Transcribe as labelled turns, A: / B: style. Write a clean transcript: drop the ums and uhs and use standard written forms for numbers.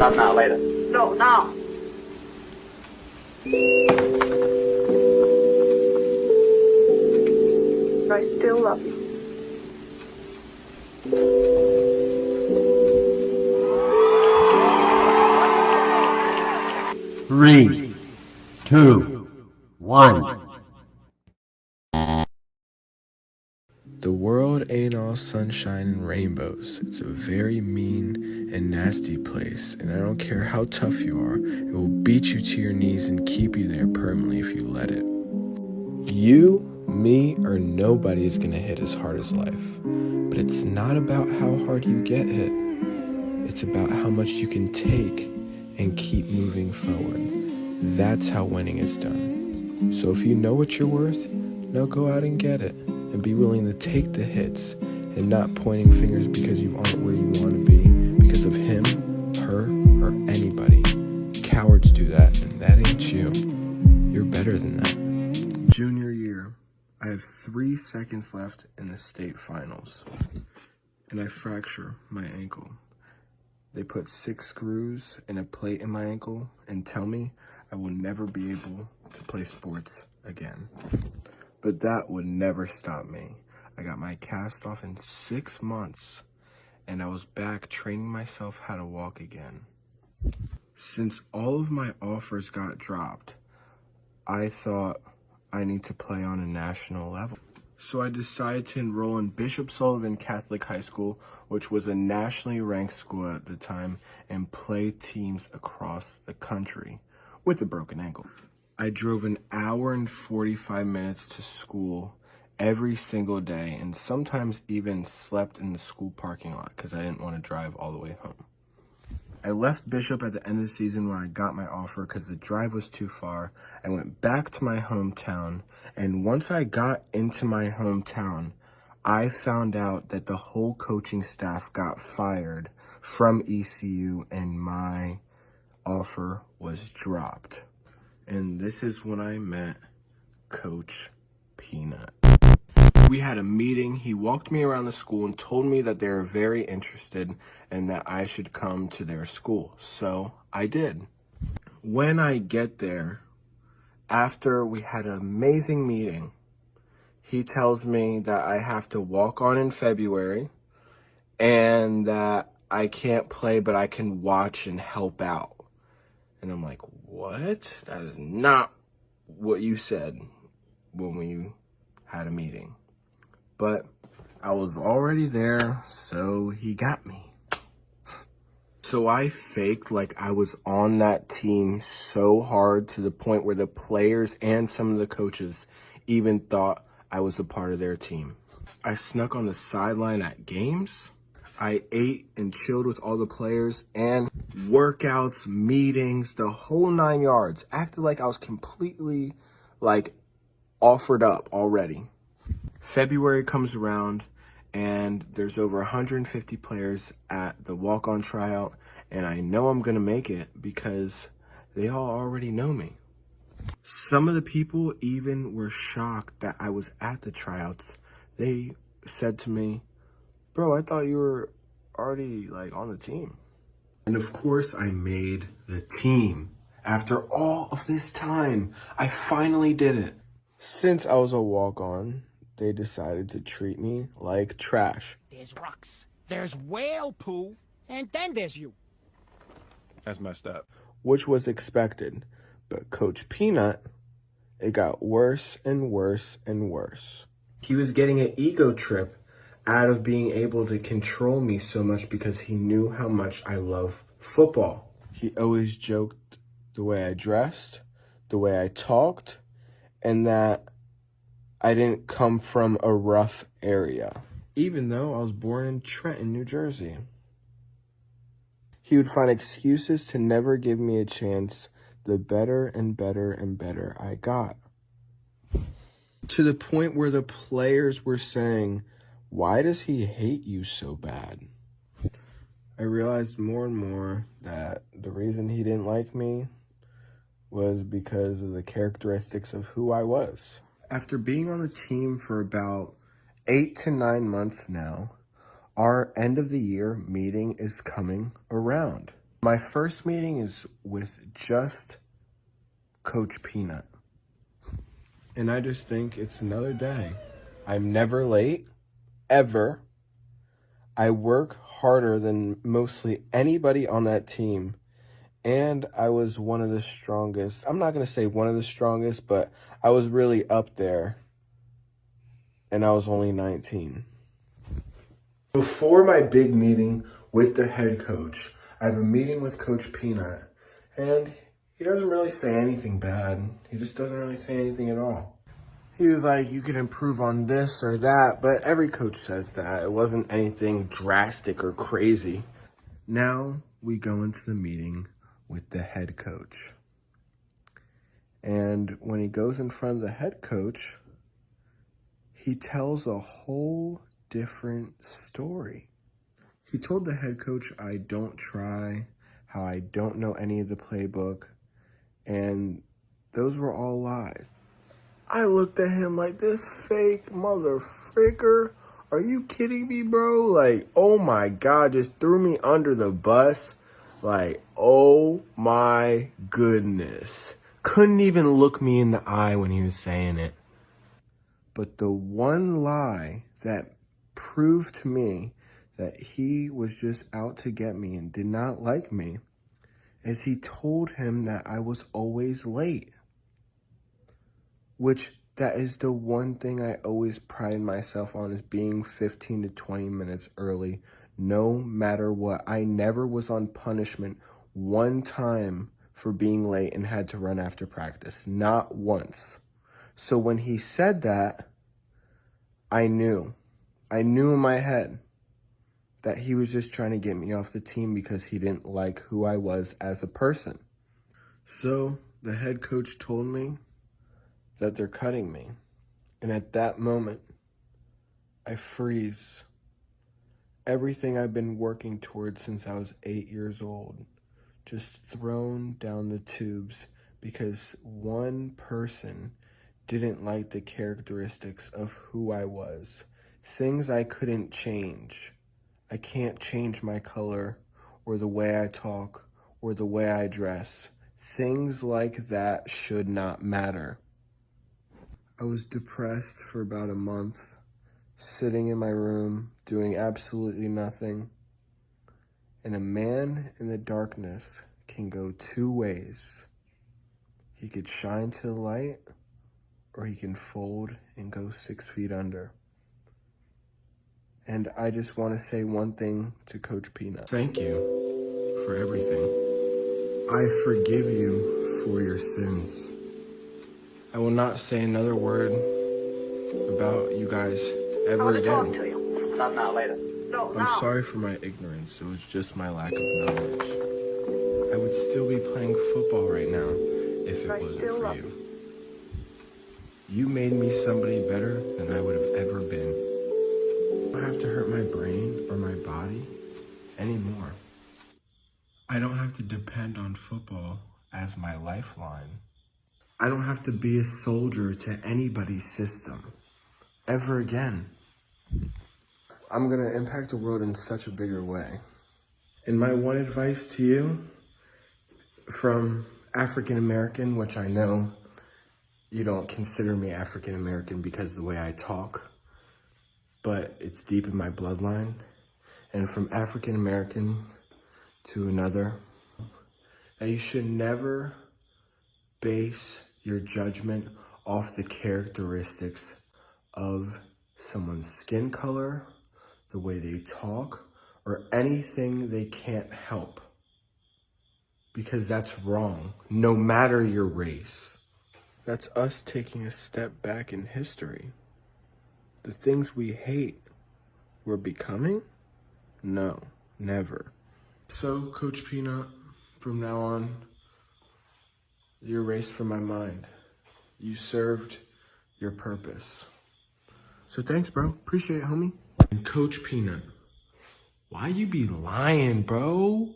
A: Not now, later.
B: No, now. I still love you.
C: Three, two, one.
D: The world ain't all sunshine and rainbows. It's a very mean and nasty place, and I don't care how tough you are, it will beat you to your knees and keep you there permanently if you let it. You, me, or nobody is gonna hit as hard as life. But it's not about how hard you get hit. It's about how much you can take and keep moving forward. That's how winning is done. So if you know what you're worth, now go out and get it. And be willing to take the hits and not pointing fingers because you aren't where you want to be because of him, her, or anybody. Cowards do that, and that ain't you. You're better than that. Junior year, I have 3 seconds left in the state finals, and I fracture my ankle. They put 6 screws and a plate in my ankle and tell me I will never be able to play sports again. But that would never stop me. I got my cast off in 6 months, and I was back training myself how to walk again. Since all of my offers got dropped, I thought I need to play on a national level. So I decided to enroll in Bishop Sullivan Catholic High School, which was a nationally ranked school at the time, and play teams across the country with a broken ankle. I drove an hour and 45 minutes to school every single day, and sometimes even slept in the school parking lot because I didn't want to drive all the way home. I left Bishop at the end of the season when I got my offer because the drive was too far. I went back to my hometown, and once I got into my hometown, I found out that the whole coaching staff got fired from ECU and my offer was dropped. And this is when I met Coach Peanut. We had a meeting. He walked me around the school and told me that they were very interested and that I should come to their school. So I did. When I get there, after we had an amazing meeting, he tells me that I have to walk on in February and that I can't play, but I can watch and help out. And I'm like, what? That is not what you said when we had a meeting. But I was already there, so he got me. So I faked like I was on that team so hard to the point where the players and some of the coaches even thought I was a part of their team. I snuck on the sideline at games. I ate and chilled with all the players and workouts, meetings, the whole 9 yards. Acted like I was completely offered up already. February comes around and there's over 150 players at the walk-on tryout, and I know I'm gonna make it because they all already know me. Some of the people even were shocked that I was at the tryouts. They said to me, bro, I thought you were already on the team. And of course I made the team. After all of this time, I finally did it. Since I was a walk-on, they decided to treat me like trash.
E: There's rocks, there's whale poo, and then there's you.
F: That's messed up.
D: Which was expected. But Coach Peanut, it got worse and worse and worse. He was getting an ego trip out of being able to control me so much because he knew how much I love football. He always joked the way I dressed, the way I talked, and that I didn't come from a rough area, even though I was born in Trenton, New Jersey. He would find excuses to never give me a chance the better and better and better I got. To the point where the players were saying, why does he hate you so bad? I realized more and more that the reason he didn't like me was because of the characteristics of who I was. After being on the team for about 8 to 9 months now, our end of the year meeting is coming around. My first meeting is with just Coach Peanut. And I just think it's another day. I'm never late, ever. I work harder than mostly anybody on that team. And I was one of the strongest. I'm not going to say one of the strongest, but I was really up there. And I was only 19. Before my big meeting with the head coach, I have a meeting with Coach Peanut. And he doesn't really say anything bad. He just doesn't really say anything at all. He was like, you can improve on this or that, but every coach says that. It wasn't anything drastic or crazy. Now we go into the meeting with the head coach. And when he goes in front of the head coach, he tells a whole different story. He told the head coach, I don't try, how I don't know any of the playbook, and those were all lies. I looked at him like, this fake mother fricker. Are you kidding me, bro? Like, oh my God, just threw me under the bus. Like, oh my goodness. Couldn't even look me in the eye when he was saying it. But the one lie that proved to me that he was just out to get me and did not like me is he told him that I was always late. Which, that is the one thing I always pride myself on, is being 15 to 20 minutes early, no matter what. I never was on punishment one time for being late and had to run after practice. Not once. So when he said that, I knew in my head that he was just trying to get me off the team because he didn't like who I was as a person. So the head coach told me that they're cutting me. And at that moment, I freeze. Everything I've been working towards since I was 8 years old, just thrown down the tubes because one person didn't like the characteristics of who I was. Things I couldn't change. I can't change my color or the way I talk or the way I dress. Things like that should not matter. I was depressed for about a month, sitting in my room, doing absolutely nothing. And a man in the darkness can go two ways. He could shine to the light, or he can fold and go 6 feet under. And I just want to say one thing to Coach Peanut. Thank you for everything. I forgive you for your sins. I will not say another word about you guys
B: I
D: ever
B: want to talk to
D: again.
B: you.
F: Not now, later.
B: No,
D: I'm
B: now.
D: sorry for my ignorance. It was just my lack of knowledge. I would still be playing football right now if it
B: I
D: wasn't
B: still
D: for
B: love
D: you. You made me somebody better than I would have ever been. I don't have to hurt my brain or my body anymore. I don't have to depend on football as my lifeline. I don't have to be a soldier to anybody's system ever again. I'm gonna impact the world in such a bigger way. And my one advice to you, from African American, which I know you don't consider me African American because of the way I talk, but it's deep in my bloodline. And from African American to another, that you should never base your judgment off the characteristics of someone's skin color, the way they talk, or anything they can't help. Because that's wrong, no matter your race. That's us taking a step back in history. The things we hate, we're becoming? No, never. So, Coach Peanut, from now on, you erased from my mind. You served your purpose. So thanks, bro. Appreciate it, homie. And Coach Peanut, why you be lying, bro?